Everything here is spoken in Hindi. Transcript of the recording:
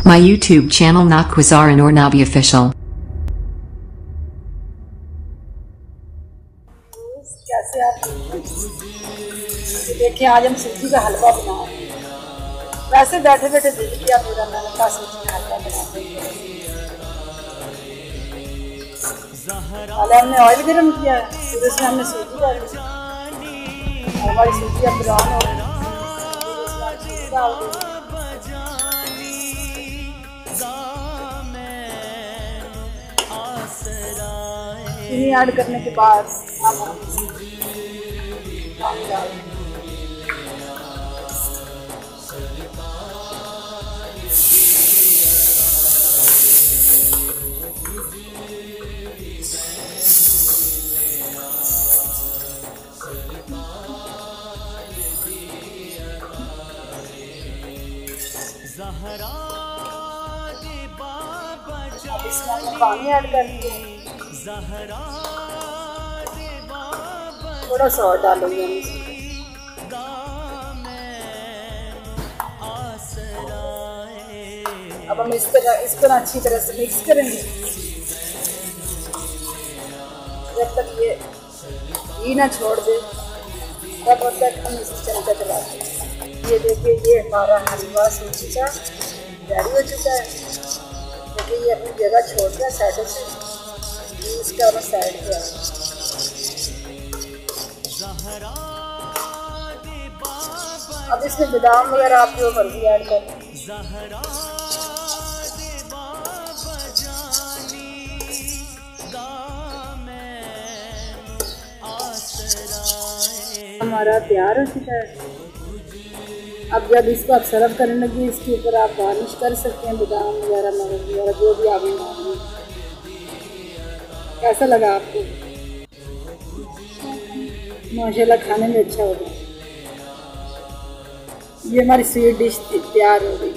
My YouTube channel Nakwazar and Ornabi Official. कैसे आप देखिए, आज हम सूजी का हलवा बना रहे हैं। वैसे बैठे बैठे दिल किया मेरा, मैंने कहा सूजी का हलवा बनाते हैं। पहले हमने ऑयल गर्म किया, फिर उसमें हमने सूजी डाल दी। हमारी सूजी अब ब्राउन हो गई, डाल दी। चीनी ऐड करने के बाद हम पानी डाल दें। अब इसमें हमने पानी ऐड कर दिया, थोड़ा सा और डालूंगी हम इसमें। अब हम इस पर अच्छी तरह से मिक्स करेंगे जब तक ये घी ना छोड़ दे, तब तक हम इसे चमचा चलाते हैं। ये देखिए, ये हमारा हलवा सूजी का रेडी हो चुका है। देखिए ये अपनी जगह छोड़ दिया साइडों से, इसका और साइड पे आए। अब इसमें बादाम वगैरह आप जो मर्जी ऐड करें। हमारा तैयार हो चुका है। अब जब इसको आप सर्व करने लगे, इसके ऊपर आप गार्निश कर सकते हैं बादाम वगैरह मगज वगैरह जो भी आप बनाएंगे। कैसा लगा आपको? माशाल्लाह खाने में अच्छा होगा। ये हमारी स्वीट डिश तैयार हो गई।